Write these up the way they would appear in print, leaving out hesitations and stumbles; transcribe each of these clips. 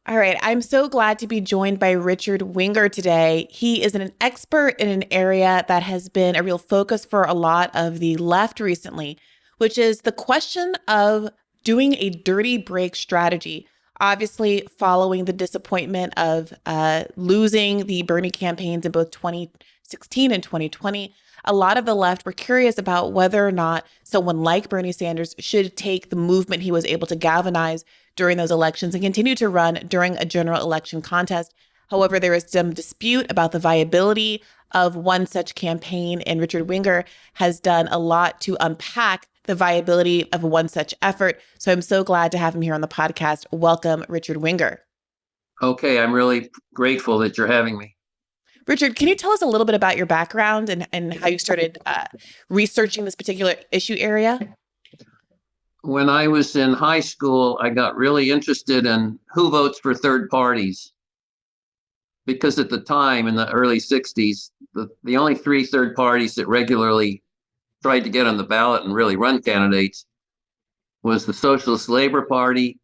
All right. I'm so glad to be joined by Richard Winger today. He is an expert in an area that has been a real focus for a lot of the left recently, which is the question of doing a dirty break strategy. Obviously, following the disappointment of losing the Bernie campaigns in both 2016 and 2020, a lot of the left were curious about whether or not someone like Bernie Sanders should take the movement he was able to galvanize during those elections and continue to run during a general election contest. However, there is some dispute about the viability of one such campaign, and Richard Winger has done a lot to unpack the viability of one such effort. So I'm so glad to have him here on the podcast. Welcome, Richard Winger. Okay, I'm really grateful that you're having me. Richard, can you tell us a little bit about your background and how you started researching this particular issue area? When I was in high school, I got really interested in who votes for third parties. Because at the time, in the early 60s, the only three third parties that regularly tried to get on the ballot and really run candidates was the Socialist Labor Party,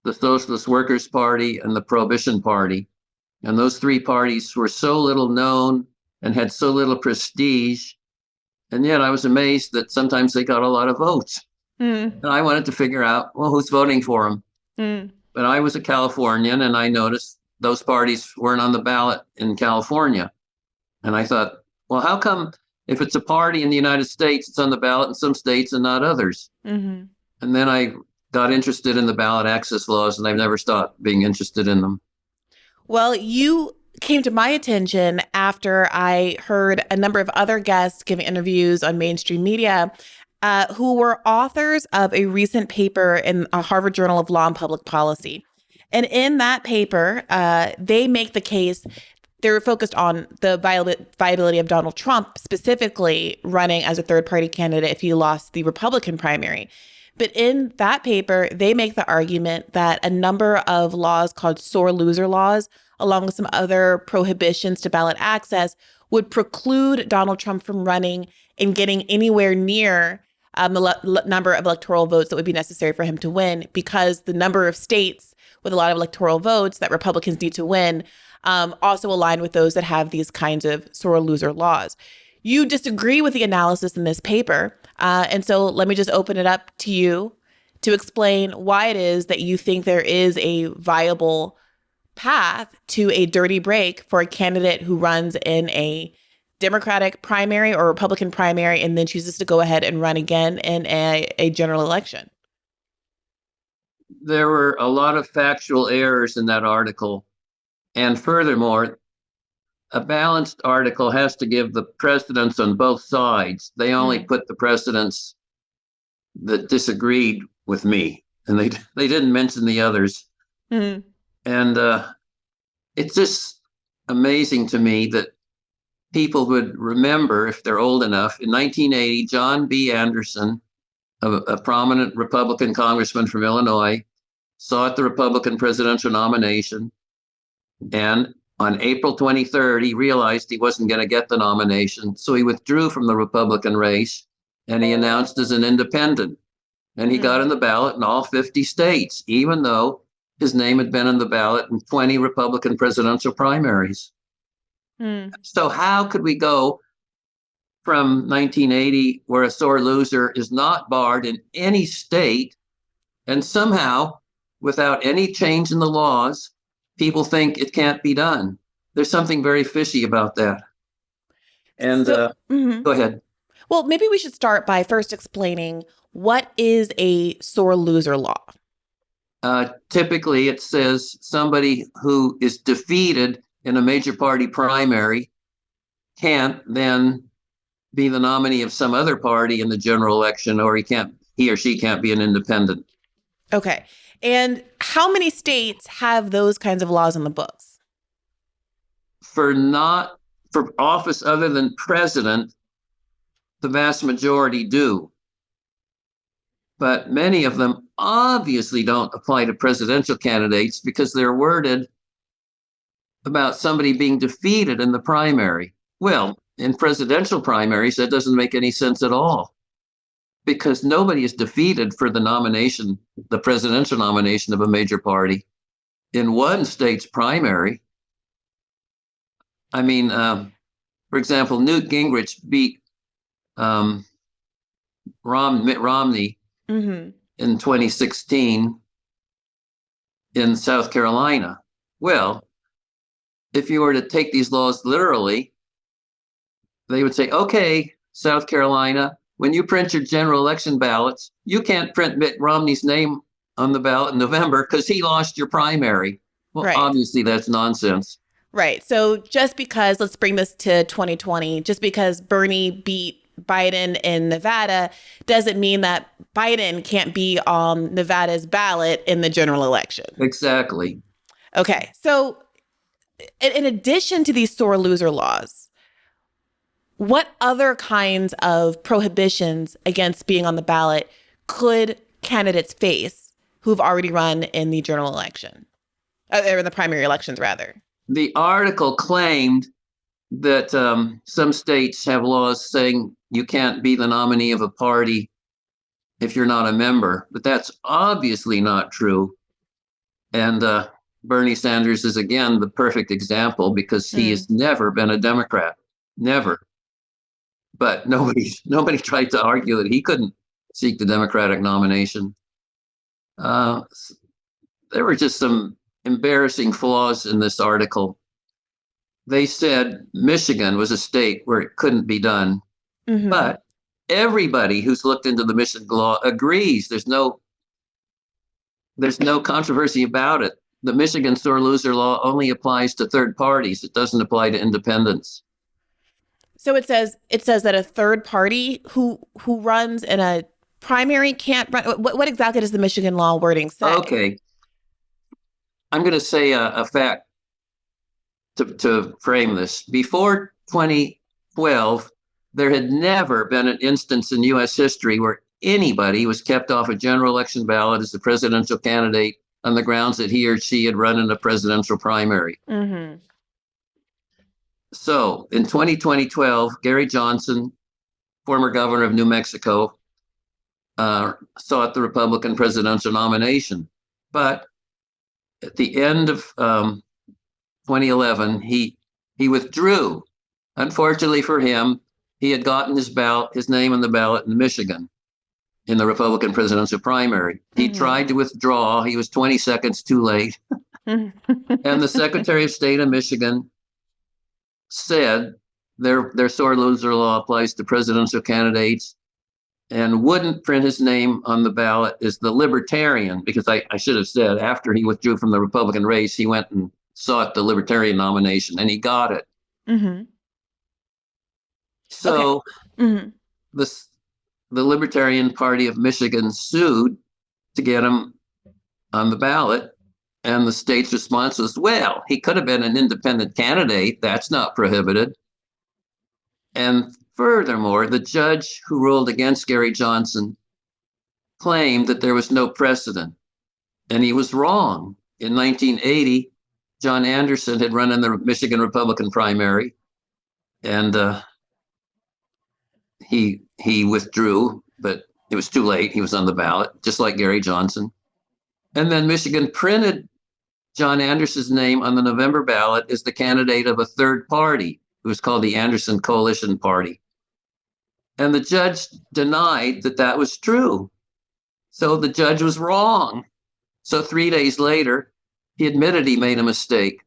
the Socialist Workers' Party, and the Prohibition Party. And those three parties were so little known and had so little prestige. And yet I was amazed that sometimes they got a lot of votes. And I wanted to figure out, well, who's voting for them? But I was a Californian, and I noticed those parties weren't on the ballot in California. And I thought, well, how come if it's a party in the United States, it's on the ballot in some states and not others? And then I got interested in the ballot access laws, and I've never stopped being interested in them. Well, you came to my attention after I heard a number of other guests giving interviews on mainstream media who were authors of a recent paper in a Harvard Journal of Law and Public Policy. And in that paper, they make the case, they're focused on the viability of Donald Trump, specifically running as a third-party candidate if he lost the Republican primary. But in that paper, they make the argument that a number of laws called sore loser laws, along with some other prohibitions to ballot access, would preclude Donald Trump from running and getting anywhere near the number of electoral votes that would be necessary for him to win, because the number of states with a lot of electoral votes that Republicans need to win also align with those that have these kinds of sore loser laws. You disagree with the analysis in this paper. And so let me just open it up to you to explain why it is that you think there is a viable path to a dirty break for a candidate who runs in a Democratic primary or Republican primary and then chooses to go ahead and run again in a general election. There were a lot of factual errors in that article. And furthermore, a balanced article has to give the precedents on both sides. They only put the precedents that disagreed with me, and they didn't mention the others. And it's just amazing to me that people would remember, if they're old enough, in 1980, John B. Anderson, a prominent Republican congressman from Illinois, sought the Republican presidential nomination. And on April 23rd, he realized he wasn't going to get the nomination. So he withdrew from the Republican race, and he announced as an independent. And he got on the ballot in all 50 states, even though his name had been on the ballot in 20 Republican presidential primaries. So how could we go from 1980, where a sore loser is not barred in any state, and somehow, without any change in the laws, people think it can't be done? There's something very fishy about that. And go ahead. Well, maybe we should start by first explaining what is a sore loser law. Typically, it says somebody who is defeated in a major party primary can't then be the nominee of some other party in the general election, or he or she can't be an independent. Okay. And how many states have those kinds of laws in the books? For office other than president, the vast majority do. But many of them obviously don't apply to presidential candidates because they're worded about somebody being defeated in the primary. Well, in presidential primaries, that doesn't make any sense at all, because nobody is defeated for the nomination, the presidential nomination of a major party. in one state's primary. I mean, for example, Newt Gingrich beat Mitt Romney Mm-hmm. in 2016 in South Carolina. Well, if you were to take these laws literally, they would say, okay, South Carolina, when you print your general election ballots, you can't print Mitt Romney's name on the ballot in November because he lost your primary. Well, Right. obviously, that's nonsense. Right. So just because, let's bring this to 2020, just because Bernie beat Biden in Nevada doesn't mean that Biden can't be on Nevada's ballot in the general election. Exactly. Okay. So in addition to these sore loser laws, what other kinds of prohibitions against being on the ballot could candidates face who've already run in the general election, or in the primary elections, rather? The article claimed that some states have laws saying you can't be the nominee of a party if you're not a member, but that's obviously not true. And Bernie Sanders is, again, the perfect example because he has never been a Democrat, never. But nobody tried to argue that he couldn't seek the Democratic nomination. Uh, there were just some embarrassing flaws in this article. They said Michigan was a state where it couldn't be done, Mm-hmm. but everybody who's looked into the Michigan law agrees there's no controversy about it. The Michigan sore loser law only applies to third parties. It doesn't apply to independents. So it says that a third party who runs in a primary can't run. What exactly does the Michigan law wording say? Okay, I'm going to say a fact to frame this. Before 2012, there had never been an instance in U.S. history where anybody was kept off a general election ballot as a presidential candidate on the grounds that he or she had run in a presidential primary. Mm-hmm. So in 2012, Gary Johnson, former governor of New Mexico, sought the Republican presidential nomination. But at the end of 2011, he withdrew. Unfortunately for him, he had gotten his name on the ballot in Michigan in the Republican presidential primary. He tried to withdraw. He was 20 seconds too late. And the Secretary of State of Michigan said their sore loser law applies to presidential candidates and wouldn't print his name on the ballot as the Libertarian, because I should have said after he withdrew from the Republican race, he went and sought the Libertarian nomination and he got it. Mm-hmm. So Mm-hmm. the Libertarian Party of Michigan sued to get him on the ballot. And the state's response was, well, he could have been an independent candidate. That's not prohibited. And furthermore, the judge who ruled against Gary Johnson claimed that there was no precedent. And he was wrong. In 1980, John Anderson had run in the Michigan Republican primary. And he withdrew, but it was too late. He was on the ballot, just like Gary Johnson. And then Michigan printed John Anderson's name on the November ballot as the candidate of a third party. It was called the Anderson Coalition Party. And the judge denied that that was true. So the judge was wrong. So 3 days later, he admitted he made a mistake.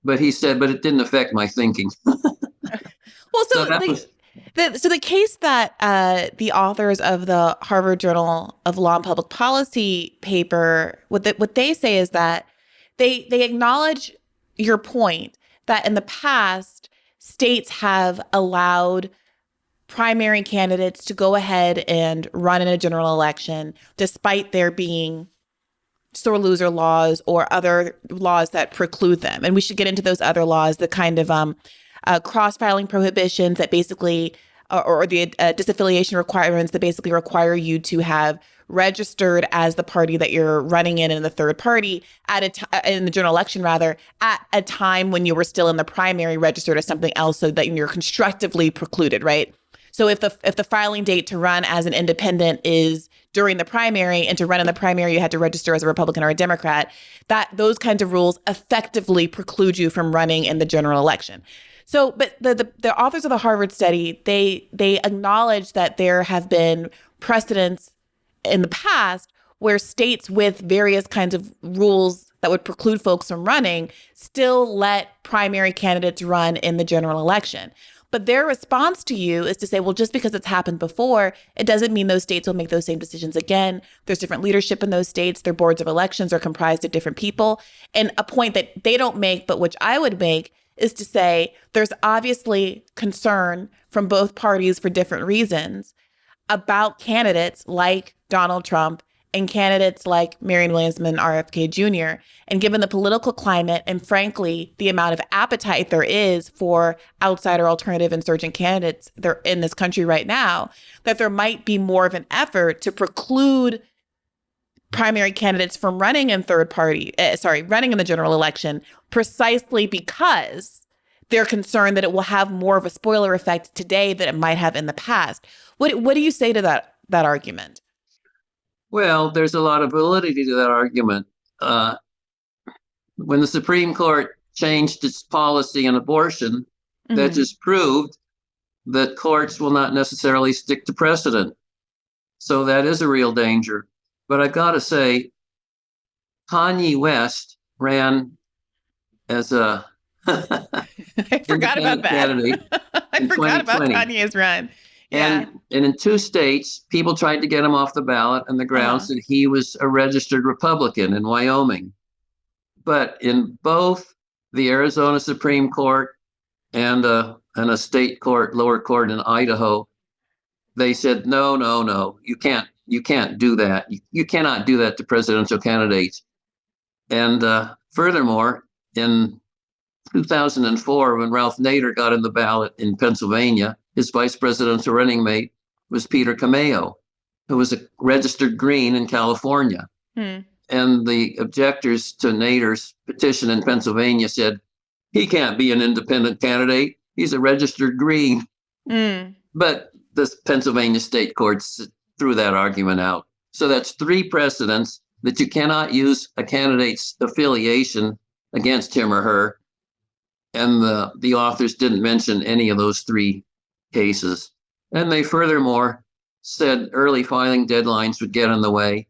But he said, but it didn't affect my thinking. Well, so the case that the authors of the Harvard Journal of Law and Public Policy paper, what they say is that they acknowledge your point that in the past, states have allowed primary candidates to go ahead and run in a general election, despite there being sore loser laws or other laws that preclude them. And we should get into those other laws, the kind of cross-filing prohibitions that basically, or the disaffiliation requirements that basically require you to have registered as the party that you're running in the third party in the general election, rather, at a time when you were still in the primary registered as something else, so that you're constructively precluded, right? So if the filing date to run as an independent is during the primary, and to run in the primary, you had to register as a Republican or a Democrat, that those kinds of rules effectively preclude you from running in the general election. So, but the authors of the Harvard study, they acknowledge that there have been precedents in the past where states with various kinds of rules that would preclude folks from running still let primary candidates run in the general election. But their response to you is to say, well, just because it's happened before, it doesn't mean those states will make those same decisions again. There's different leadership in those states. Their boards of elections are comprised of different people. And a point that they don't make, but which I would make, is to say there's obviously concern from both parties for different reasons about candidates like Donald Trump and candidates like Marianne Williamson, RFK Jr. And given the political climate and, frankly, the amount of appetite there is for outsider alternative insurgent candidates there in this country right now, that there might be more of an effort to preclude primary candidates from running in running in the general election, precisely because they're concerned that it will have more of a spoiler effect today than it might have in the past. What do you say to that argument? Well, there's a lot of validity to that argument. When the Supreme Court changed its policy on abortion, that just proved that courts will not necessarily stick to precedent. So that is a real danger. But I've got to say, Kanye West ran as a I forgot about that. I forgot about Kanye's run. Yeah. And in 2 states, people tried to get him off the ballot on the grounds that he was a registered Republican in Wyoming. But in both the Arizona Supreme Court and a state court, lower court in Idaho, they said, no, you can't do that. You cannot do that to presidential candidates. And furthermore, in 2004, when Ralph Nader got in the ballot in Pennsylvania, his vice presidential running mate was Peter Cameo, who was a registered Green in California. And the objectors to Nader's petition in Pennsylvania said, he can't be an independent candidate. He's a registered Green. But the Pennsylvania state courts threw that argument out. So that's 3 precedents that you cannot use a candidate's affiliation against him or her. And the authors didn't mention any of those 3 cases. And they furthermore said early filing deadlines would get in the way.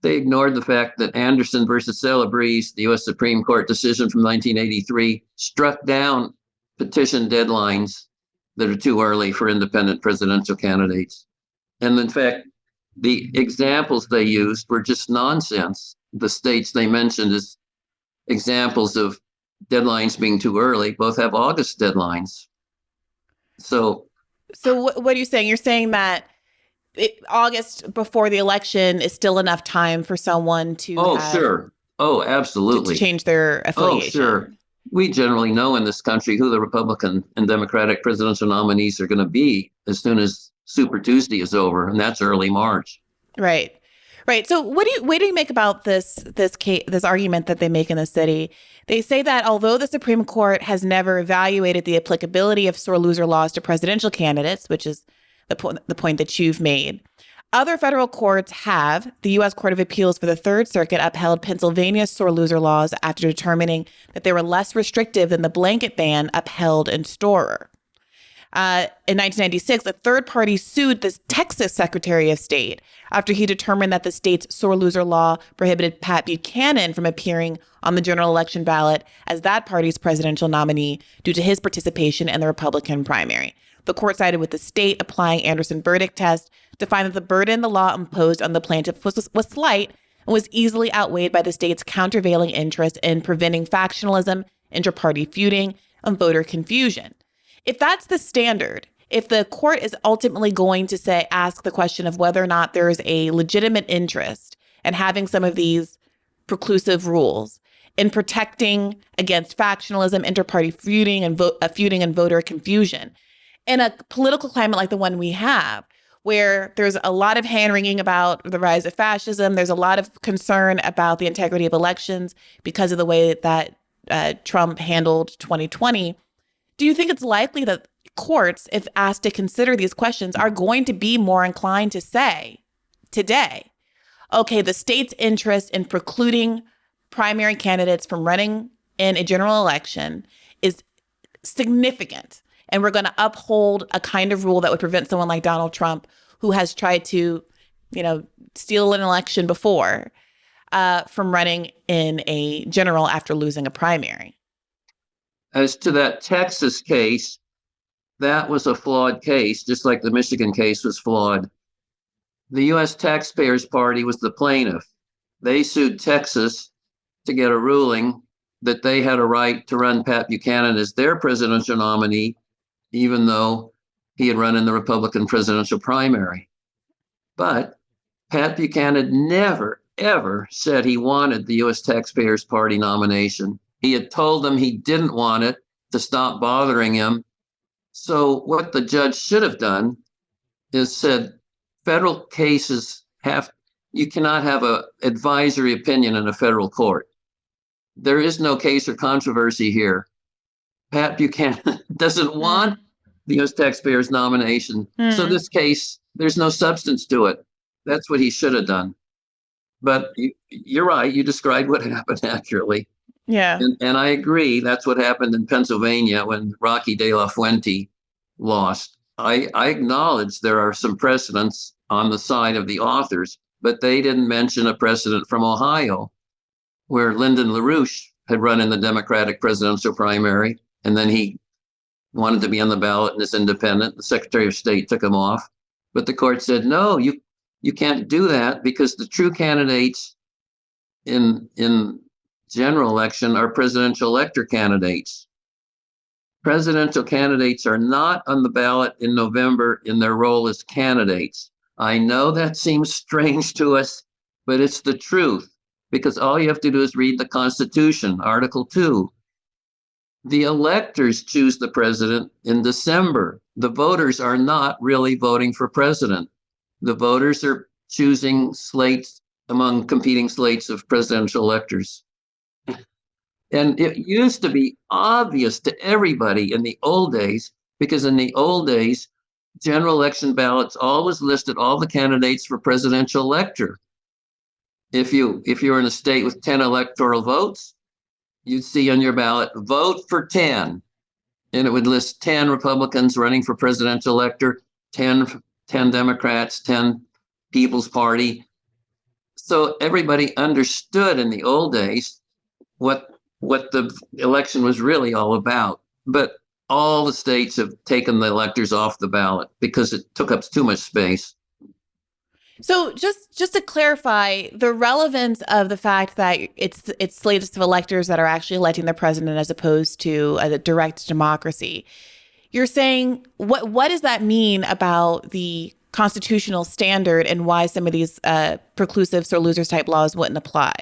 They ignored the fact that Anderson versus Celebrezze, the U.S. Supreme Court decision from 1983, struck down petition deadlines that are too early for independent presidential candidates. And in fact, the examples they used were just nonsense. The states they mentioned as examples of deadlines being too early both have August deadlines. So what are you saying? You're saying that August before the election is still enough time for someone to sure. Oh, absolutely. To change their affiliation. Oh, sure. We generally know in this country who the Republican and Democratic presidential nominees are going to be as soon as Super Tuesday is over, and that's early March. Right. So what do you make about this argument that they make in the city? They say that although the Supreme Court has never evaluated the applicability of sore loser laws to presidential candidates, which is the point that you've made, other federal courts have. The U.S. Court of Appeals for the Third Circuit upheld Pennsylvania's sore loser laws after determining that they were less restrictive than the blanket ban upheld in Storer. In 1996, a third party sued the Texas Secretary of State after he determined that the state's sore loser law prohibited Pat Buchanan from appearing on the general election ballot as that party's presidential nominee due to his participation in the Republican primary. The court sided with the state, applying Anderson verdict test to find that the burden the law imposed on the plaintiff was slight and was easily outweighed by the state's countervailing interest in preventing factionalism, inter-party feuding, and voter confusion. If that's the standard, if the court is ultimately going to ask the question of whether or not there is a legitimate interest in having some of these preclusive rules in protecting against factionalism, inter-party feuding, and voter confusion, in a political climate like the one we have, where there's a lot of hand-wringing about the rise of fascism, there's a lot of concern about the integrity of elections because of the way that Trump handled 2020, do you think it's likely that courts, if asked to consider these questions, are going to be more inclined to say today. Okay, the state's interest in precluding primary candidates from running in a general election is significant. And we're going to uphold a kind of rule that would prevent someone like Donald Trump, who has tried to, steal an election before, from running in a general after losing a primary. As to that Texas case, that was a flawed case, just like the Michigan case was flawed. The U.S. Taxpayers Party was the plaintiff. They sued Texas to get a ruling that they had a right to run Pat Buchanan as their presidential nominee, even though he had run in the Republican presidential primary. But Pat Buchanan never, ever said he wanted the U.S. Taxpayers Party nomination. He had told them he didn't want it to stop bothering him. So what the judge should have done is said, federal cases you cannot have an advisory opinion in a federal court. There is no case or controversy here. Pat Buchanan doesn't want the U.S. taxpayers nomination. So this case, there's no substance to it. That's what he should have done. But you're right. You described what happened accurately. Yeah. And I agree. That's what happened in Pennsylvania when Rocky De La Fuente lost. I acknowledge there are some precedents on the side of the authors, but they didn't mention a precedent from Ohio where Lyndon LaRouche had run in the Democratic presidential primary, and then he wanted to be on the ballot and is independent. The Secretary of State took him off. But the court said, no, you can't do that because the true candidates in general election are presidential elector candidates. Presidential candidates are not on the ballot in November in their role as candidates. I know that seems strange to us, but it's the truth, because all you have to do is read the Constitution, Article 2. The electors choose the president in December. The voters are not really voting for president. The voters are choosing slates among competing slates of presidential electors. And it used to be obvious to everybody in the old days, because in the old days, general election ballots always listed all the candidates for presidential elector. If you're in a state with 10 electoral votes, you'd see on your ballot, vote for 10. And it would list 10 Republicans running for presidential elector, 10 Democrats, 10 People's Party. So everybody understood in the old days what the election was really all about. But all the states have taken the electors off the ballot because it took up too much space. So just to clarify, the relevance of the fact that it's slates of electors that are actually electing the president as opposed to a direct democracy, you're saying what does that mean about the constitutional standard and why some of these preclusive or losers type laws wouldn't apply?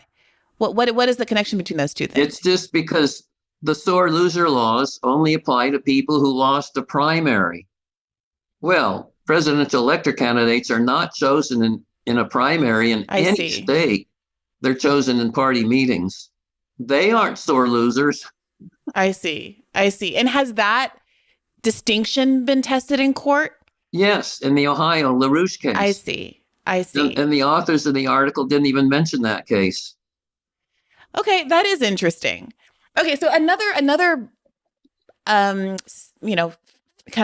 What is the connection between those two things? It's just because the sore loser laws only apply to people who lost a primary. Well, presidential elector candidates are not chosen in a primary in any state. They're chosen in party meetings. They aren't sore losers. I see. And has that distinction been tested in court? Yes, in the Ohio LaRouche case. I see. And the authors of the article didn't even mention that case. Okay, that is interesting. Okay, so another kind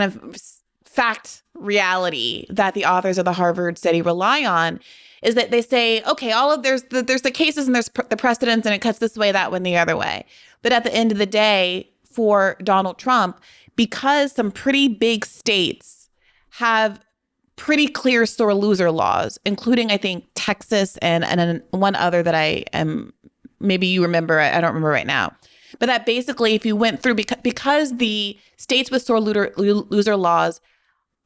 of fact reality that the authors of the Harvard study rely on is that they say, okay, there's the cases and there's the precedents and it cuts this way, that one, the other way. But at the end of the day, for Donald Trump, because some pretty big states have pretty clear sore loser laws, including, I think, Texas and one other that I am, maybe you remember, I don't remember right now. But that basically, if you went through, because the states with sore loser laws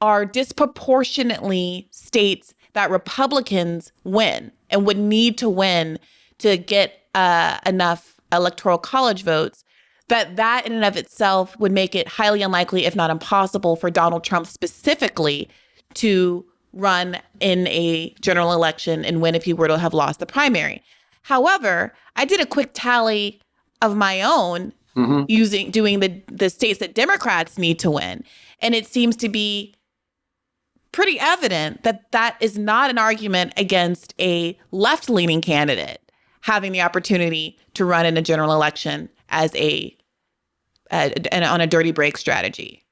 are disproportionately states that Republicans win and would need to win to get enough electoral college votes, that in and of itself would make it highly unlikely, if not impossible, for Donald Trump specifically to run in a general election and win if he were to have lost the primary. However, I did a quick tally of my own doing the states that Democrats need to win. And it seems to be pretty evident that that is not an argument against a left-leaning candidate having the opportunity to run in a general election as on a dirty break strategy.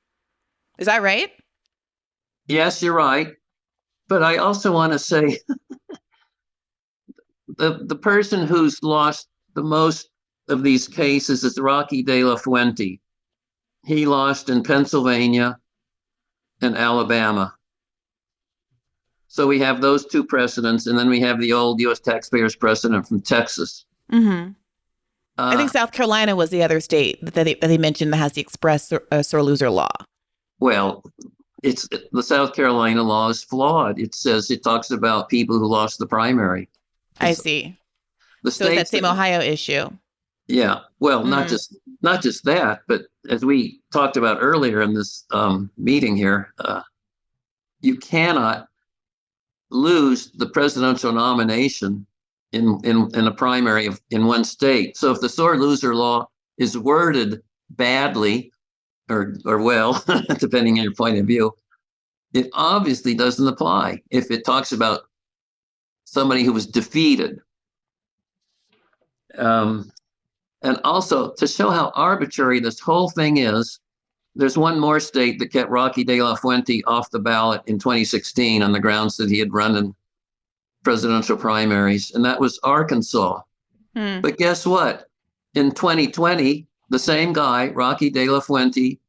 Is that right? Yes, you're right. But I also want to say the person who's lost the most of these cases is Rocky De La Fuente. He lost in Pennsylvania and Alabama. So we have those two precedents, and then we have the old U.S. taxpayers precedent from Texas. Mm-hmm. I think South Carolina was the other state that they mentioned that has the express sore loser law. Well, the South Carolina law is flawed. It talks about people who lost the primary. I see. The so it's that same Ohio issue. Yeah. Well, not just that, but as we talked about earlier in this meeting here, you cannot lose the presidential nomination in a primary in one state. So if the sore loser law is worded badly or well, depending on your point of view, it obviously doesn't apply if it talks about somebody who was defeated. And also, to show how arbitrary this whole thing is, there's one more state that kept Rocky De La Fuente off the ballot in 2016 on the grounds that he had run in presidential primaries, and that was Arkansas. But guess what? In 2020, the same guy, Rocky De La Fuente,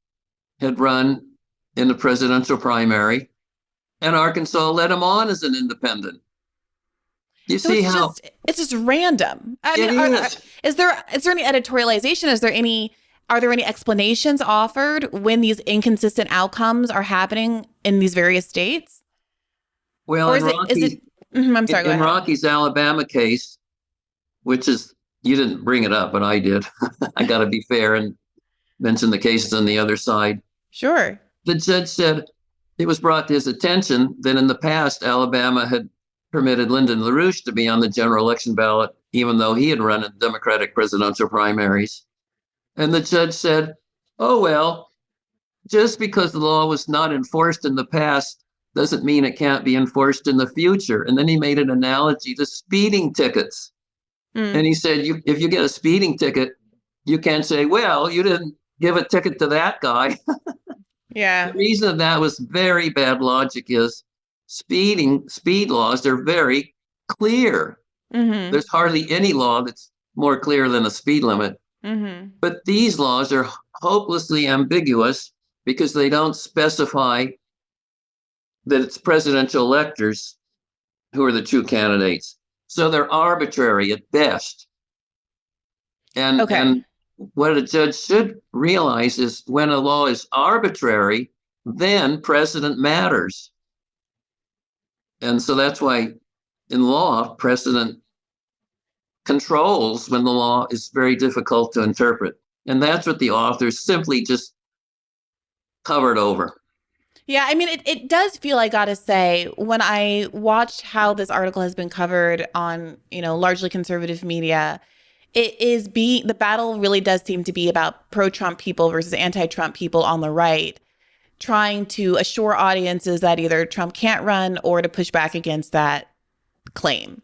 had run in the presidential primary, and Arkansas let him on as an independent. You so see it's just random. Is there any editorialization? Are there any explanations offered when these inconsistent outcomes are happening in these various states? Well, I'm sorry. In Rocky's Alabama case, which is, you didn't bring it up, but I did. I got to be fair and mention the cases on the other side. Sure. The judge said it was brought to his attention that in the past, Alabama had permitted Lyndon LaRouche to be on the general election ballot, even though he had run in Democratic presidential primaries. And the judge said, oh, well, just because the law was not enforced in the past doesn't mean it can't be enforced in the future. And then he made an analogy to speeding tickets. And he said, if you get a speeding ticket, you can't say, well, you didn't give a ticket to that guy. Yeah. The reason that was very bad logic is speed laws are very clear. Mm-hmm. There's hardly any law that's more clear than a speed limit. Mm-hmm. But these laws are hopelessly ambiguous because they don't specify that it's presidential electors who are the true candidates. So they're arbitrary at best. And what a judge should realize is when a law is arbitrary, then precedent matters. And so that's why in law, precedent controls when the law is very difficult to interpret. And that's what the authors simply just covered over. Yeah, I mean, it does feel, I gotta say, when I watched how this article has been covered on, largely conservative media, the battle really does seem to be about pro-Trump people versus anti-Trump people on the right, trying to assure audiences that either Trump can't run or to push back against that claim.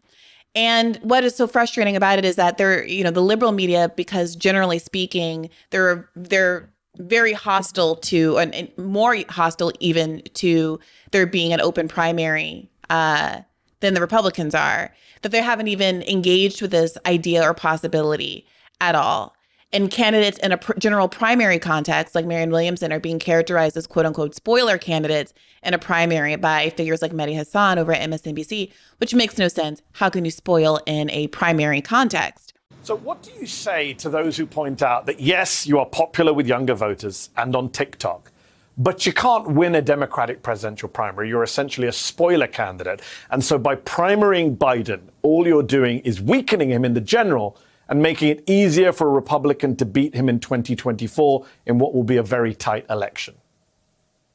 And what is so frustrating about it is that the liberal media, because generally speaking, they're very hostile to, and more hostile even to there being an open primary than the Republicans are, that they haven't even engaged with this idea or possibility at all. And candidates in a general primary context, like Marianne Williamson, are being characterized as quote unquote spoiler candidates in a primary by figures like Mehdi Hasan over at MSNBC, which makes no sense. How can you spoil in a primary context? So what do you say to those who point out that, yes, you are popular with younger voters and on TikTok, but you can't win a Democratic presidential primary? You're essentially a spoiler candidate. And so by primarying Biden, all you're doing is weakening him in the general and making it easier for a Republican to beat him in 2024 in what will be a very tight election.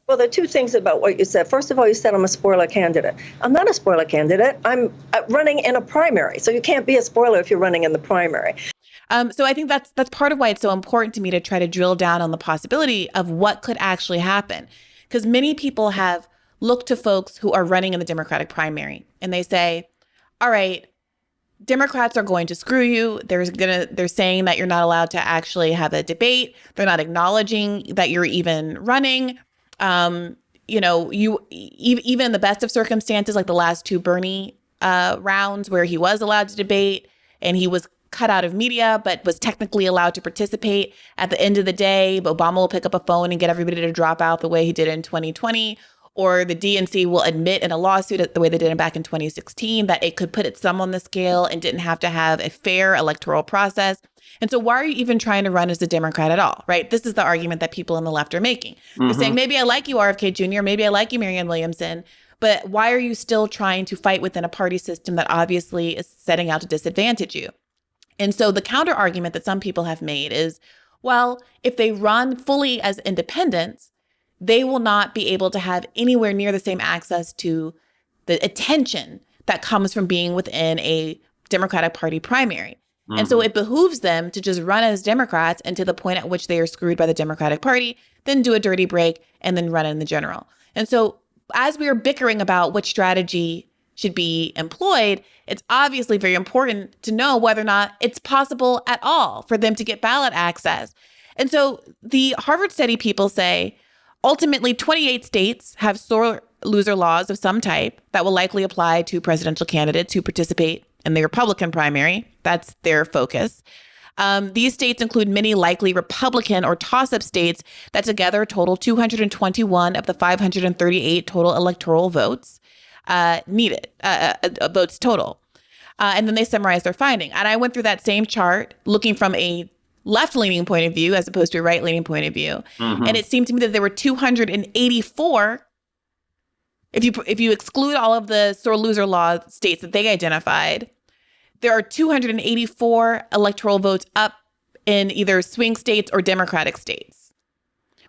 Well, there are two things about what you said. First of all, you said I'm a spoiler candidate. I'm not a spoiler candidate. I'm running in a primary. So you can't be a spoiler if you're running in the primary. So I think that's part of why it's so important to me to try to drill down on the possibility of what could actually happen. Because many people have look to folks who are running in the Democratic primary and they say, all right, Democrats are going to screw you. They're saying that you're not allowed to actually have a debate. They're not acknowledging that you're even running. Even in the best of circumstances, like the last two Bernie rounds where he was allowed to debate and he was cut out of media, but was technically allowed to participate. At the end of the day, Obama will pick up a phone and get everybody to drop out the way he did in 2020. Or the DNC will admit in a lawsuit, the way they did it back in 2016, that it could put its thumb on the scale and didn't have to have a fair electoral process. And so why are you even trying to run as a Democrat at all, right? This is the argument that people on the left are making. They're saying, maybe I like you, RFK Jr., maybe I like you, Marianne Williamson, but why are you still trying to fight within a party system that obviously is setting out to disadvantage you? And so the counter argument that some people have made is, well, if they run fully as independents, they will not be able to have anywhere near the same access to the attention that comes from being within a Democratic Party primary. And so it behooves them to just run as Democrats, and to the point at which they are screwed by the Democratic Party, then do a dirty break and then run in the general. And so as we are bickering about which strategy should be employed, it's obviously very important to know whether or not it's possible at all for them to get ballot access. And so the Harvard study people say, ultimately, 28 states have sore loser laws of some type that will likely apply to presidential candidates who participate in the Republican primary. That's their focus. These states include many likely Republican or toss-up states that together total 221 of the 538 total electoral votes needed, votes total. And then they summarize their finding. And I went through that same chart looking from a left-leaning point of view as opposed to a right-leaning point of view. And it seemed to me that there were 284, if you exclude all of the sore loser law states that they identified, there are 284 electoral votes up in either swing states or Democratic states,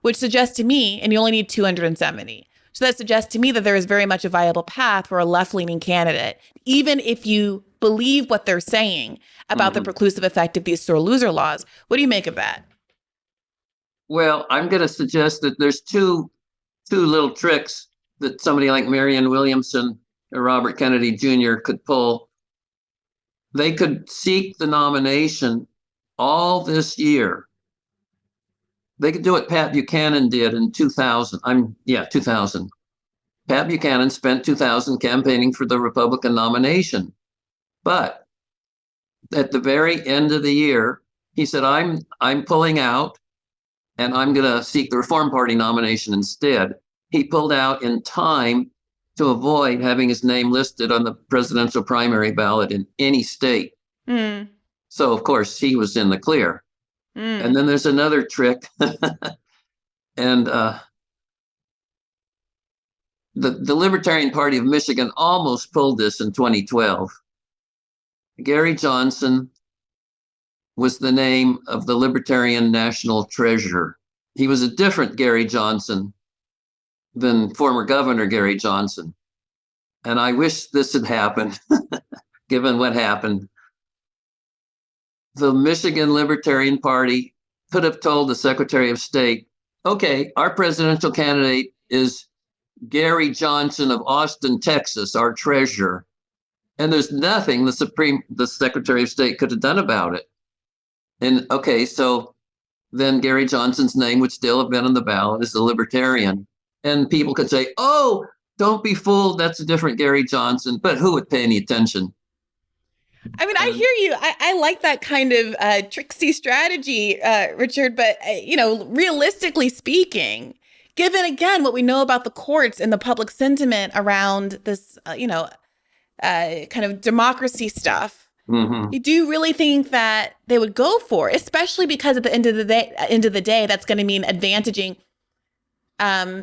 which suggests to me, and you only need 270. So that suggests to me that there is very much a viable path for a left-leaning candidate, even if you believe what they're saying about the preclusive effect of these sore loser laws. What do you make of that? Well, I'm going to suggest that there's two little tricks that somebody like Marianne Williamson or Robert Kennedy Jr. could pull. They could seek the nomination all this year. They could do what Pat Buchanan did in 2000. 2000. Pat Buchanan spent 2000 campaigning for the Republican nomination. But at the very end of the year, he said, I'm pulling out and I'm going to seek the Reform Party nomination instead. He pulled out in time to avoid having his name listed on the presidential primary ballot in any state. So, of course, he was in the clear. And then there's another trick. And the Libertarian Party of Michigan almost pulled this in 2012. Gary Johnson was the name of the Libertarian National Treasurer. He was a different Gary Johnson than former Governor Gary Johnson. And I wish this had happened, given what happened. The Michigan Libertarian Party could have told the Secretary of State, okay, our presidential candidate is Gary Johnson of Austin, Texas, our treasurer. And there's nothing the Secretary of State could have done about it. And okay, so then Gary Johnson's name would still have been on the ballot as a Libertarian. And people could say, oh, don't be fooled, that's a different Gary Johnson. But who would pay any attention? I mean, I hear you. I like that kind of tricksy strategy, Richard. But, realistically speaking, given, again, what we know about the courts and the public sentiment around this, kind of democracy stuff, you do really think that they would go for it, especially because at the end of the day, that's going to mean advantaging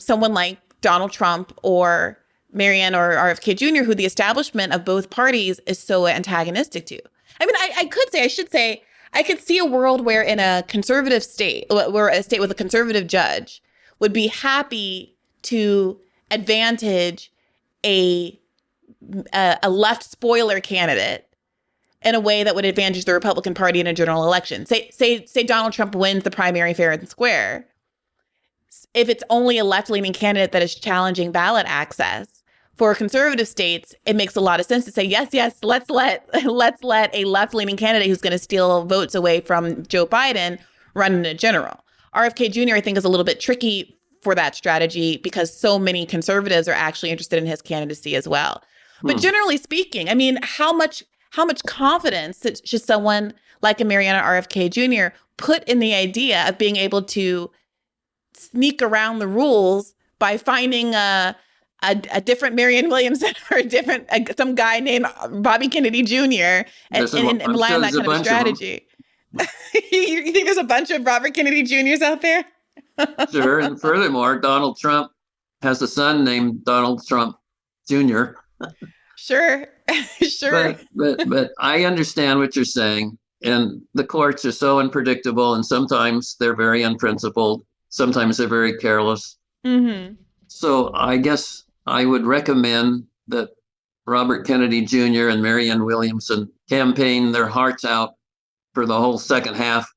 someone like Donald Trump or Marianne or RFK Jr., who the establishment of both parties is so antagonistic to. I mean, I could see a world where in a conservative state, where a state with a conservative judge would be happy to advantage a left spoiler candidate in a way that would advantage the Republican Party in a general election. Say Donald Trump wins the primary fair and square. if it's only a left-leaning candidate that is challenging ballot access. For conservative states, it makes a lot of sense to say, yes, let's let a left-leaning candidate who's going to steal votes away from Joe Biden run in a general. RFK Jr., I think, is a little bit tricky for that strategy because so many conservatives are actually interested in his candidacy as well. But generally speaking, I mean, how much confidence should someone like a Mariana RFK Jr. put in the idea of being able to sneak around the rules by finding a different Marianne Williamson or some guy named Bobby Kennedy Jr. and rely on that kind of strategy? You think there's a bunch of Robert Kennedy Jr.'s out there? Sure. And furthermore, Donald Trump has a son named Donald Trump Jr. Sure. But I understand what you're saying. And the courts are so unpredictable, and sometimes they're very unprincipled. Sometimes they're very careless. Mm-hmm. So I guess I would recommend that Robert Kennedy Jr. and Marianne Williamson campaign their hearts out for the whole second half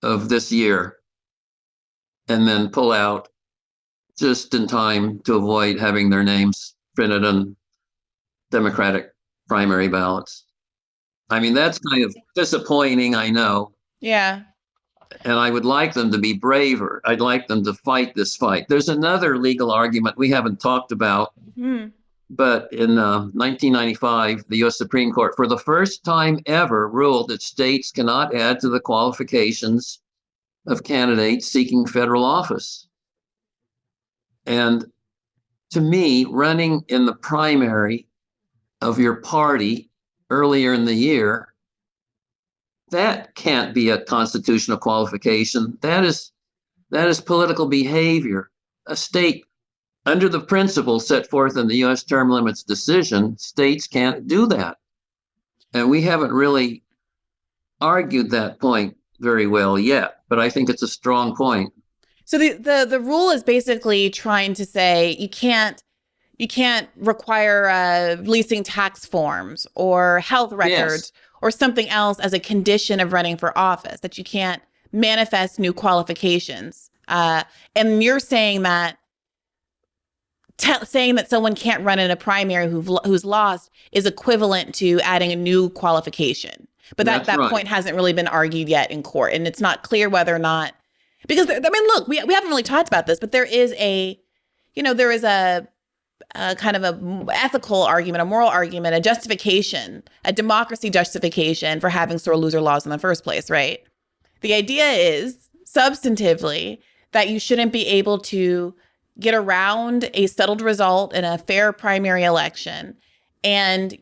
of this year and then pull out just in time to avoid having their names printed on Democratic primary ballots. I mean, that's kind of disappointing, I know. Yeah. And I would like them to be braver. I'd like them to fight this fight. There's another legal argument we haven't talked about, but in 1995, the U.S. Supreme Court, for the first time ever, ruled that states cannot add to the qualifications of candidates seeking federal office. And to me, running in the primary of your party earlier in the year, that can't be a constitutional qualification. That is political behavior. A state, under the principles set forth in the U.S. term limits decision, states can't do that. And we haven't really argued that point very well yet, but I think it's a strong point. So the rule is basically trying to say you can't require leasing tax forms or health records or something else as a condition of running for office, that you can't manifest new qualifications. And you're saying that someone can't run in a primary who's lost is equivalent to adding a new qualification. But that right. Point hasn't really been argued yet in court. And it's not clear whether or not, because, I mean, look, we haven't really talked about this, but there is a kind of a ethical argument, a moral argument, a justification, a democracy justification for having sore loser laws in the first place, right? The idea is substantively that you shouldn't be able to get around a settled result in a fair primary election and,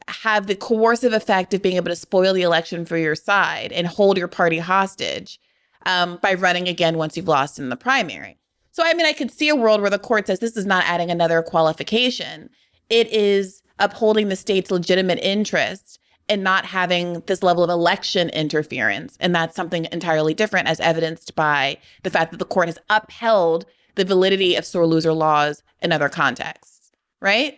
have the coercive effect of being able to spoil the election for your side and hold your party hostage by running again once you've lost in the primary. So, I mean, I could see a world where the court says this is not adding another qualification. It is upholding the state's legitimate interest in not having this level of election interference. And that's something entirely different, as evidenced by the fact that the court has upheld the validity of sore loser laws in other contexts, right?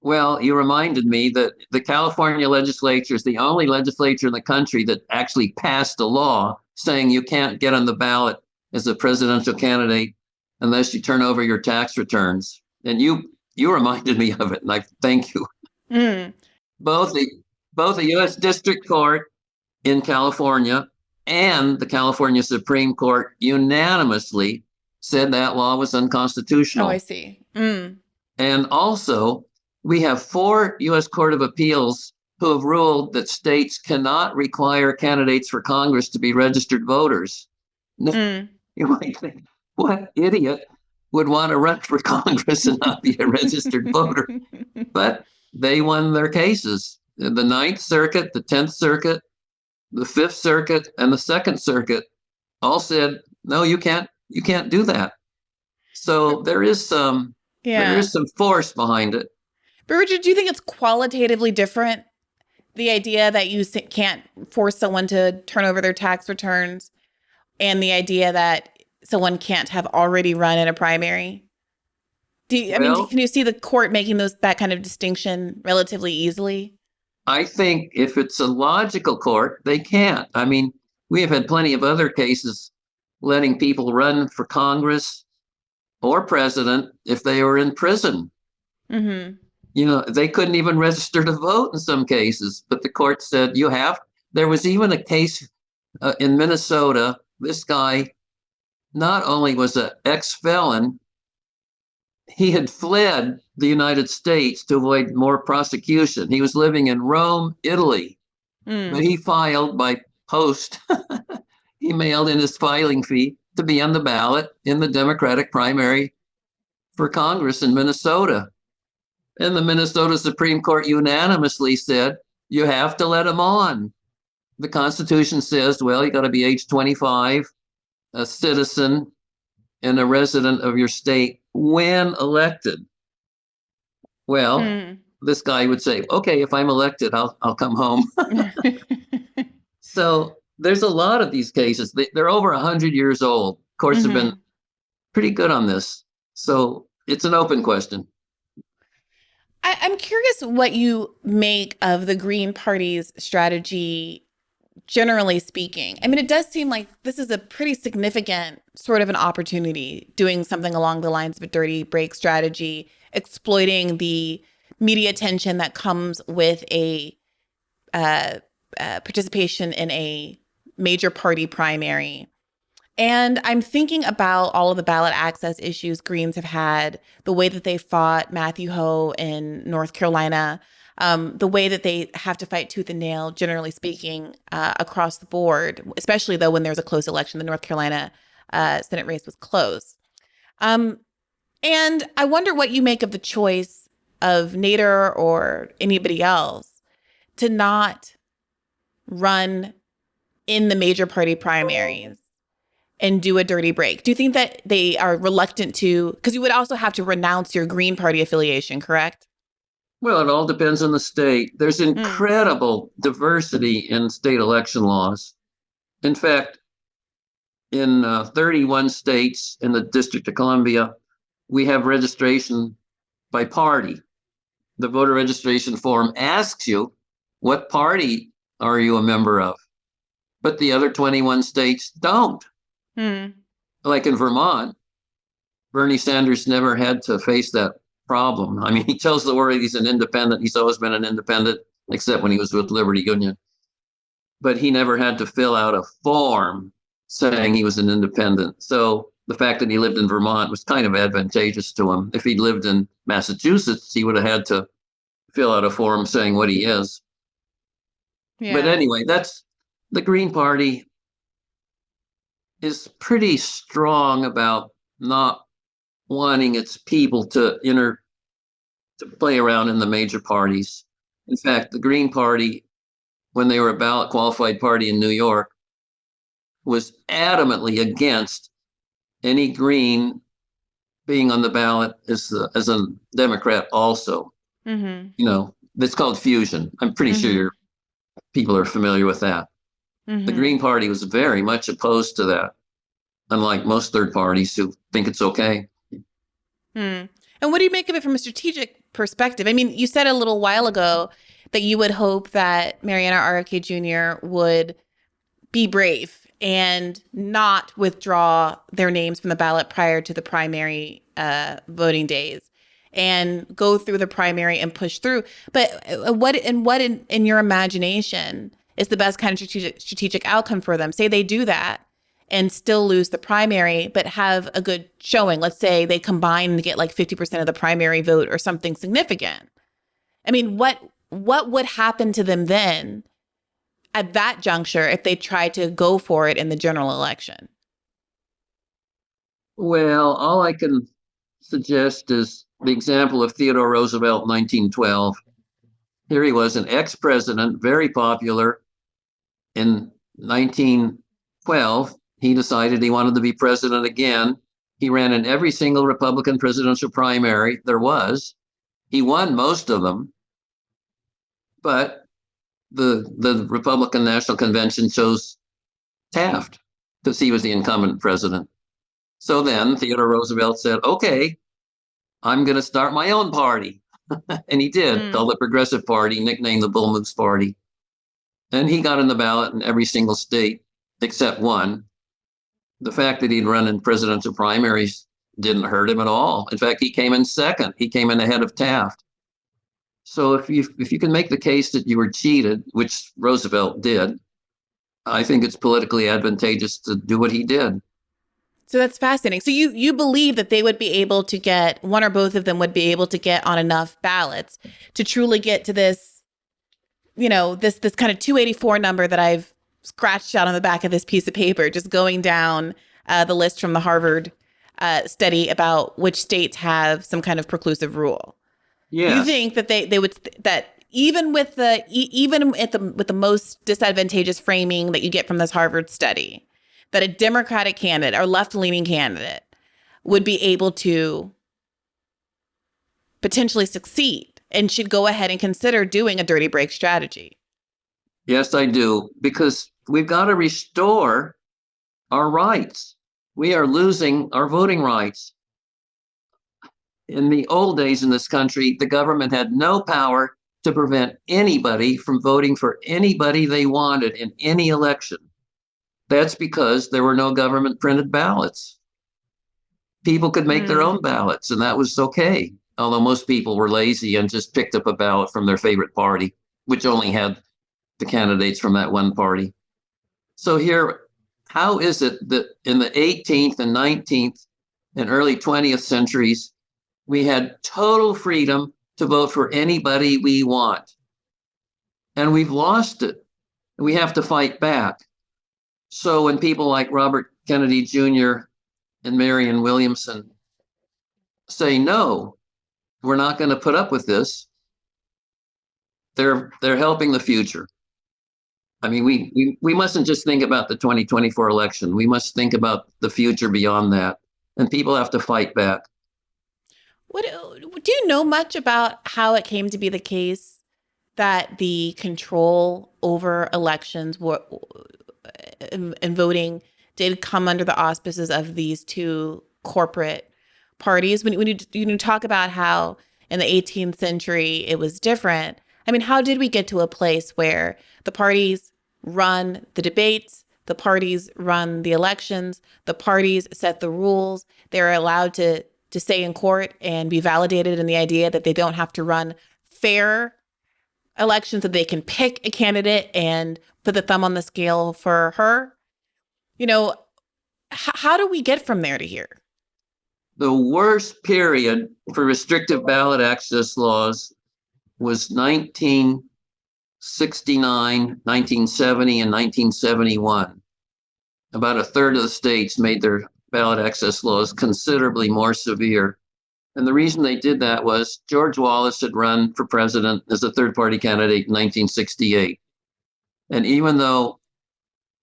Well, you reminded me that the California legislature is the only legislature in the country that actually passed a law saying you can't get on the ballot as a presidential candidate unless you turn over your tax returns. And you reminded me of it, and I thank you. Both the U.S. District Court in California and the California Supreme Court unanimously said that law was unconstitutional. Oh, I see. And also, we have 4 U.S. Court of Appeals who have ruled that states cannot require candidates for Congress to be registered voters. You might think, what idiot would want to run for Congress and not be a registered voter? But they won their cases. The 9th Circuit, the 10th Circuit, the 5th Circuit, and the 2nd Circuit all said, no, you can't do that. So there is some force behind it. But Richard, do you think it's qualitatively different? The idea that you can't force someone to turn over their tax returns and the idea that someone can't have already run in a primary? Can you see the court making that kind of distinction relatively easily? I think if it's a logical court, they can't. I mean, we have had plenty of other cases letting people run for Congress or president if they were in prison. Mm-hmm. They couldn't even register to vote in some cases, but the court said you have. There was even a case in Minnesota. This guy not only was an ex-felon, he had fled the United States to avoid more prosecution. He was living in Rome, Italy, but he filed by post. He mailed in his filing fee to be on the ballot in the Democratic primary for Congress in Minnesota. And the Minnesota Supreme Court unanimously said, you have to let him on. The Constitution says, well, you got to be age 25, a citizen, and a resident of your state when elected. Well, this guy would say, okay, if I'm elected, I'll come home. So there's a lot of these cases. They're over 100 years old. Courts have been pretty good on this. So it's an open question. I'm curious what you make of the Green Party's strategy, generally speaking. I mean, it does seem like this is a pretty significant sort of an opportunity, doing something along the lines of a dirty break strategy, exploiting the media attention that comes with a participation in a major party primary. And I'm thinking about all of the ballot access issues Greens have had, the way that they fought Matthew Hoh in North Carolina, the way that they have to fight tooth and nail, generally speaking, across the board, especially though when there's a close election. The North Carolina Senate race was close. And I wonder what you make of the choice of Nader or anybody else to not run in the major party primaries and do a dirty break. Do you think that they are reluctant to, because you would also have to renounce your Green Party affiliation, correct? Well, it all depends on the state. There's incredible diversity in state election laws. In fact, in 31 states in the District of Columbia, we have registration by party. The voter registration form asks you, what party are you a member of? But the other 21 states don't. Like in Vermont, Bernie Sanders never had to face that problem. I mean, he tells the world he's an independent. He's always been an independent, except when he was with Liberty Union. But he never had to fill out a form saying he was an independent. So the fact that he lived in Vermont was kind of advantageous to him. If he'd lived in Massachusetts, he would have had to fill out a form saying what he is. Yeah. But anyway, that's the Green Party is pretty strong about not wanting its people to play around in the major parties. In fact, the Green Party, when they were a ballot qualified party in New York, was adamantly against any Green being on the ballot as a Democrat also. It's called fusion. I'm pretty sure people are familiar with that. The Green Party was very much opposed to that, unlike most third parties who think it's okay. And what do you make of it from a strategic perspective? I mean, you said a little while ago that you would hope that Mariana RFK Jr. would be brave and not withdraw their names from the ballot prior to the primary voting days and go through the primary and push through. But what in your imagination is the best kind of strategic outcome for them? Say they do that and still lose the primary, but have a good showing. Let's say they combine and get like 50% of the primary vote or something significant. I mean, what would happen to them then at that juncture if they tried to go for it in the general election? Well, all I can suggest is the example of Theodore Roosevelt in 1912. Here he was, an ex-president, very popular. In 1912, he decided he wanted to be president again. He ran in every single Republican presidential primary there was. He won most of them, but the Republican National Convention chose Taft because he was the incumbent president. So then Theodore Roosevelt said, okay, I'm going to start my own party. And he did, called the Progressive Party, nicknamed the Bull Moose Party. And he got in the ballot in every single state except one. The fact that he'd run in presidential primaries didn't hurt him at all. In fact, he came in second. He came in ahead of Taft. So if you can make the case that you were cheated, which Roosevelt did, I think it's politically advantageous to do what he did. So that's fascinating. So you believe that they would be able to get, one or both of them would be able to get on enough ballots to truly get to this, this kind of 284 number that I've scratched out on the back of this piece of paper, just going down the list from the Harvard study about which states have some kind of preclusive rule. Yes. You think that they would, that even with the most disadvantageous framing that you get from this Harvard study, that a Democratic candidate or left-leaning candidate would be able to potentially succeed and should go ahead and consider doing a dirty break strategy? Yes, I do, because we've got to restore our rights. We are losing our voting rights. In the old days in this country, the government had no power to prevent anybody from voting for anybody they wanted in any election. That's because there were no government printed ballots. People could make their own ballots, and that was okay. Although most people were lazy and just picked up a ballot from their favorite party, which only had the candidates from that one party. So here, how is it that in the 18th and 19th and early 20th centuries, we had total freedom to vote for anybody we want? And we've lost it. We have to fight back. So when people like Robert Kennedy Jr. and Marianne Williamson say, no, we're not going to put up with this, they're helping the future. I mean, we mustn't just think about the 2024 election. We must think about the future beyond that. And people have to fight back. Do you know much about how it came to be the case that the control over elections and voting did come under the auspices of these two corporate parties? When you talk about how in the 18th century it was different, I mean, how did we get to a place where the parties run the debates, the parties run the elections, the parties set the rules, they're allowed to stay in court and be validated in the idea that they don't have to run fair elections, that they can pick a candidate and put the thumb on the scale for her? How do we get from there to here? The worst period for restrictive ballot access laws was 1969, 1970, and 1971. About a third of the states made their ballot access laws considerably more severe. And the reason they did that was George Wallace had run for president as a third-party candidate in 1968. And even though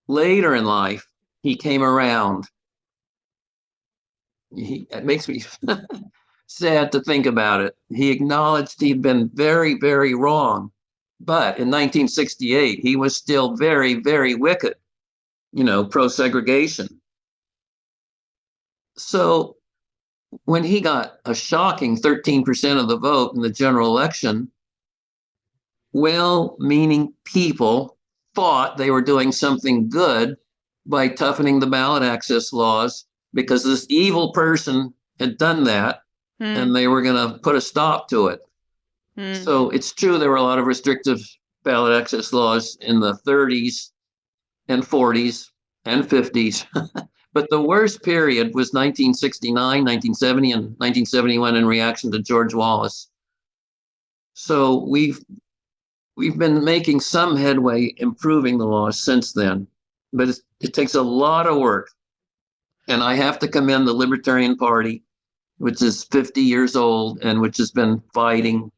later in life he came around, it makes me sad to think about it. He acknowledged he'd been very, very wrong. But in 1968, he was still very, very wicked, pro-segregation. So when he got a shocking 13% of the vote in the general election, well-meaning people thought they were doing something good by toughening the ballot access laws because this evil person had done that and they were going to put a stop to it. So it's true there were a lot of restrictive ballot access laws in the 30s and 40s and 50s. But the worst period was 1969, 1970, and 1971 in reaction to George Wallace. So we've been making some headway improving the laws since then, but it takes a lot of work. And I have to commend the Libertarian Party, which is 50 years old and which has been fighting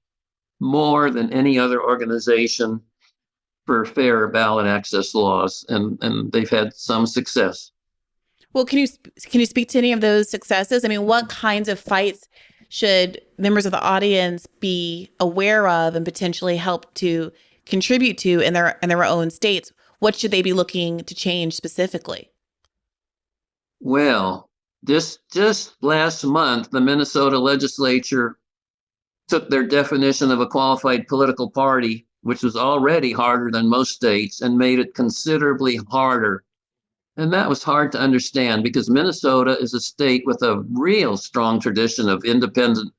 more than any other organization for fair ballot access laws, and they've had some success. Well, can you speak to any of those successes? I mean, what kinds of fights should members of the audience be aware of and potentially help to contribute to in their own states? What should they be looking to change specifically? Well, just last month, the Minnesota legislature took their definition of a qualified political party, which was already harder than most states, and made it considerably harder. And that was hard to understand because Minnesota is a state with a real strong tradition of independent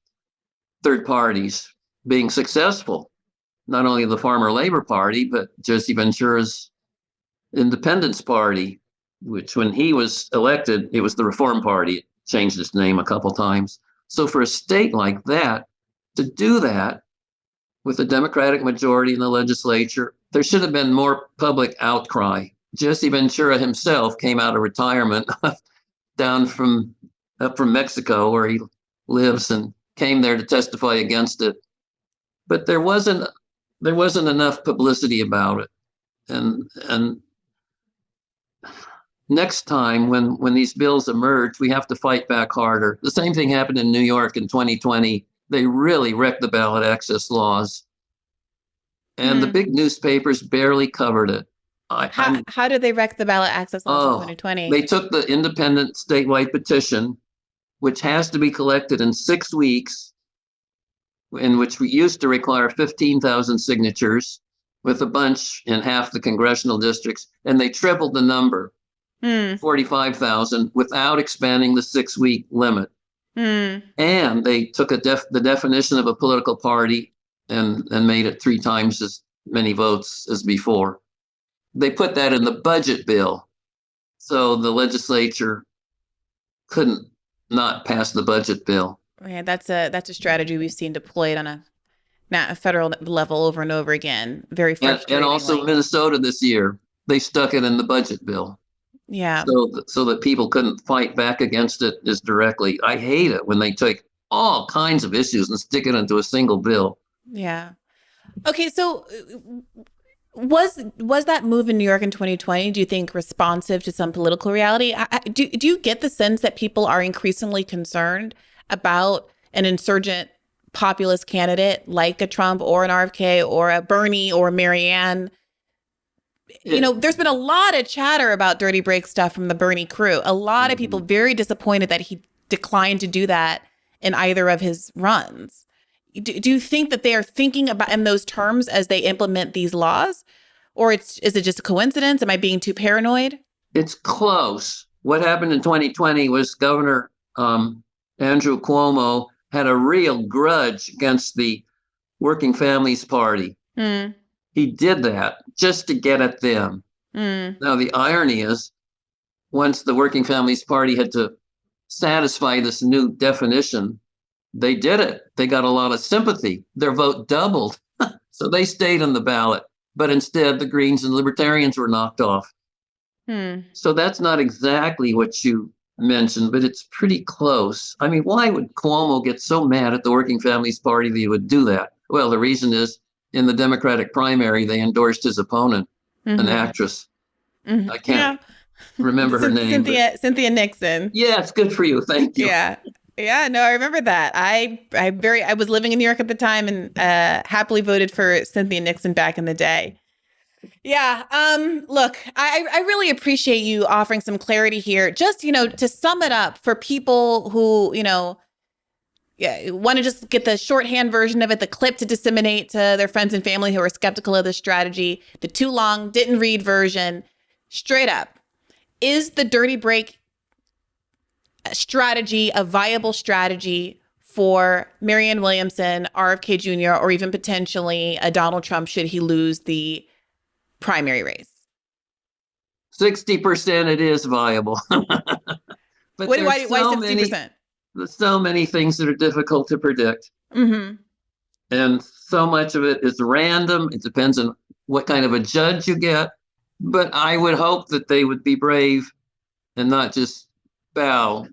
third parties being successful. Not only the Farmer Labor Party, but Jesse Ventura's Independence Party, which when he was elected, it was the Reform Party. It changed its name a couple times. So for a state like that, to do that with a Democratic majority in the legislature, there should have been more public outcry. Jesse Ventura himself came out of retirement up from Mexico, where he lives, and came there to testify against it. But there wasn't enough publicity about it. And next time when these bills emerge, we have to fight back harder. The same thing happened in New York in 2020. They really wrecked the ballot access laws. And the big newspapers barely covered it. How did they wreck the ballot access laws in 2020? They took the independent statewide petition, which has to be collected in 6 weeks, in which we used to require 15,000 signatures with a bunch in half the congressional districts, and they tripled the number, 45,000, without expanding the 6-week limit. And they took the definition of a political party and made it 3 times as many votes as before. They put that in the budget bill, so the legislature couldn't not pass the budget bill. Yeah, that's a strategy we've seen deployed on a federal level over and over again. Very frustrating. And also Minnesota this year, they stuck it in the budget bill. Yeah. So that people couldn't fight back against it as directly. I hate it when they take all kinds of issues and stick it into a single bill. Yeah. Okay, so was that move in New York in 2020, do you think, responsive to some political reality? Do you get the sense that people are increasingly concerned about an insurgent populist candidate like a Trump or an RFK or a Bernie or Marianne? There's been a lot of chatter about dirty break stuff from the Bernie crew. A lot of people very disappointed that he declined to do that in either of his runs. Do you think that they are thinking about in those terms as they implement these laws? Or is it just a coincidence? Am I being too paranoid? It's close. What happened in 2020 was Governor Andrew Cuomo had a real grudge against the Working Families Party. He did that just to get at them. Now, the irony is, once the Working Families Party had to satisfy this new definition, they did it. They got a lot of sympathy. Their vote doubled. So they stayed on the ballot. But instead, the Greens and Libertarians were knocked off. So that's not exactly what you mentioned, but it's pretty close. I mean, why would Cuomo get so mad at the Working Families Party that he would do that? Well, the reason is in the Democratic primary, they endorsed his opponent, an actress. I can't remember her name. Cynthia Nixon. Yeah, it's good for you. Thank you. Yeah, no, I remember that. I was living in New York at the time and happily voted for Cynthia Nixon back in the day. Yeah. Look, I really appreciate you offering some clarity here. Just, to sum it up for people who, want to just get the shorthand version of it, the clip to disseminate to their friends and family who are skeptical of this strategy, the too long, didn't read version. Straight up, is the dirty break strategy a viable strategy for Marianne Williamson, RFK Jr., or even potentially a Donald Trump should he lose the primary race? 60% it is viable. But why 60%? There's so many things that are difficult to predict. And so much of it is random. It depends on what kind of a judge you get. But I would hope that they would be brave and not just bow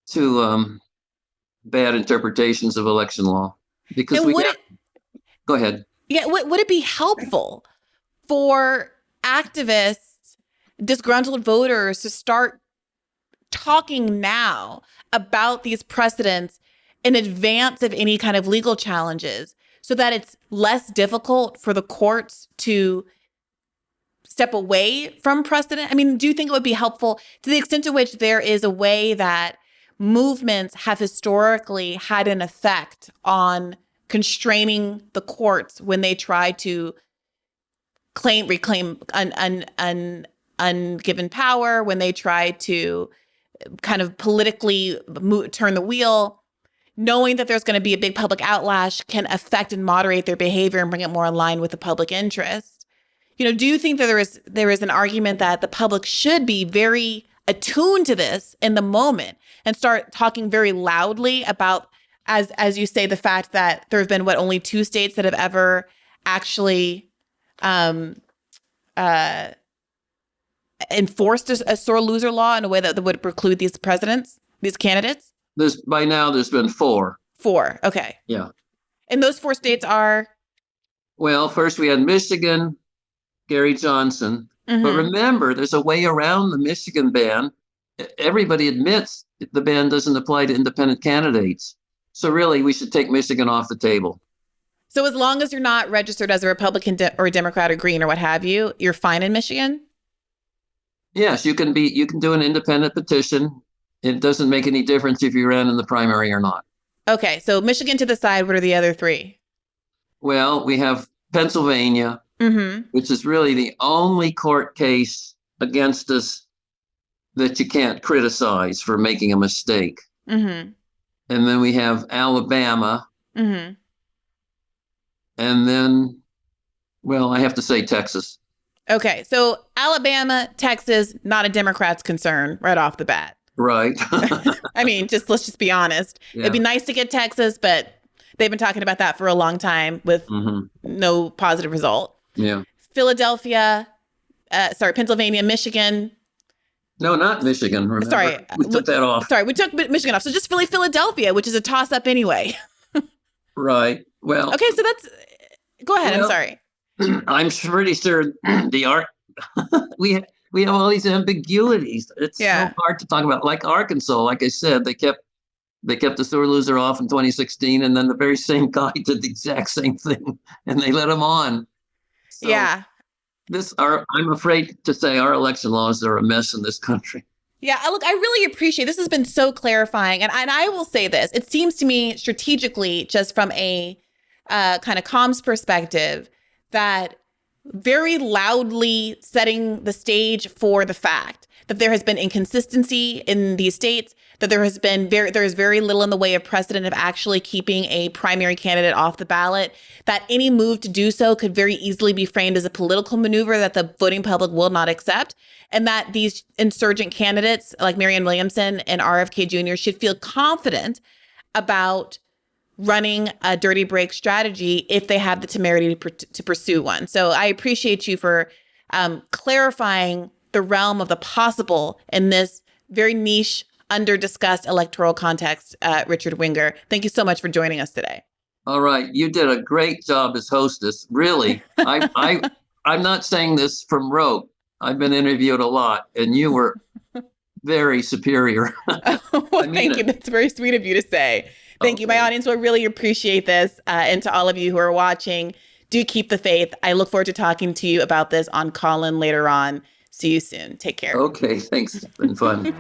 to bad interpretations of election law. Because go ahead. Yeah, would it be helpful for activists, disgruntled voters to start talking now about these precedents in advance of any kind of legal challenges so that it's less difficult for the courts to step away from precedent? I mean, do you think it would be helpful to the extent to which there is a way that movements have historically had an effect on constraining the courts when they try to reclaim ungiven power, when they try to kind of politically turn the wheel, knowing that there's going to be a big public outlash can affect and moderate their behavior and bring it more in line with the public interest. Do you think that there is an argument that the public should be very attuned to this in the moment and start talking very loudly about, as you say, the fact that there have been only 2 states that have ever actually enforced a sore loser law in a way that would preclude these candidates? By now, there's been 4. 4, okay. Yeah. And those 4 states are? Well, first we had Michigan, Gary Johnson. Mm-hmm. But remember, there's a way around the Michigan ban. Everybody admits the ban doesn't apply to independent candidates. So really, we should take Michigan off the table. So as long as you're not registered as a Republican or a Democrat or Green or what have you, you're fine in Michigan? Yes, you can do an independent petition. It doesn't make any difference if you ran in the primary or not. Okay, so Michigan to the side. What are the other 3? Well, we have Pennsylvania, which is really the only court case against us that you can't criticize for making a mistake. Mm-hmm. And then we have Alabama. Mm-hmm. And then, well, I have to say Texas. Okay, so Alabama, Texas, not a Democrat's concern right off the bat. Right. I mean, let's just be honest. Yeah. It'd be nice to get Texas, but they've been talking about that for a long time with no positive result. Yeah. Pennsylvania, Michigan. No, not Michigan. Remember? Sorry. We took that off. Sorry, we took Michigan off. So just Philadelphia, which is a toss-up anyway. Right. Well. Okay, so go ahead. Well, I'm sorry. I'm pretty sure we have all these ambiguities. It's so hard to talk about. Like Arkansas, like I said, they kept the sore loser off in 2016, and then the very same guy did the exact same thing, and they let him on. So yeah. I'm afraid to say our election laws are a mess in this country. Yeah, look, I really appreciate this. Has been so clarifying, and I will say this: it seems to me strategically, just from a kind of comms perspective, that very loudly setting the stage for the fact that there has been inconsistency in these states, that there is very little in the way of precedent of actually keeping a primary candidate off the ballot, that any move to do so could very easily be framed as a political maneuver that the voting public will not accept, and that these insurgent candidates like Marianne Williamson and RFK Jr. should feel confident about running a dirty break strategy if they have the temerity to pursue one. So I appreciate you for clarifying the realm of the possible in this very niche, under-discussed electoral context, Richard Winger. Thank you so much for joining us today. All right. You did a great job as hostess. Really. I'm not saying this from rote. I've been interviewed a lot, and you were very superior. Well, thank you. That's very sweet of you to say. Thank you. My audience will really appreciate this. And to all of you who are watching, do keep the faith. I look forward to talking to you about this on Call-In later on. See you soon. Take care. Okay, thanks. It's been fun.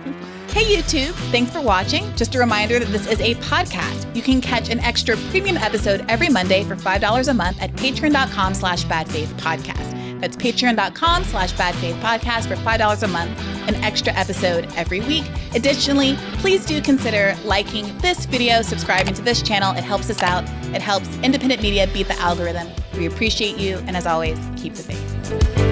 Hey, YouTube. Thanks for watching. Just a reminder that this is a podcast. You can catch an extra premium episode every Monday for $5 a month at patreon.com/badfaithpodcast. That's patreon.com/badfaithpodcast for $5 a month, an extra episode every week. Additionally, please do consider liking this video, subscribing to this channel. It helps us out. It helps independent media beat the algorithm. We appreciate you. And as always, keep the faith.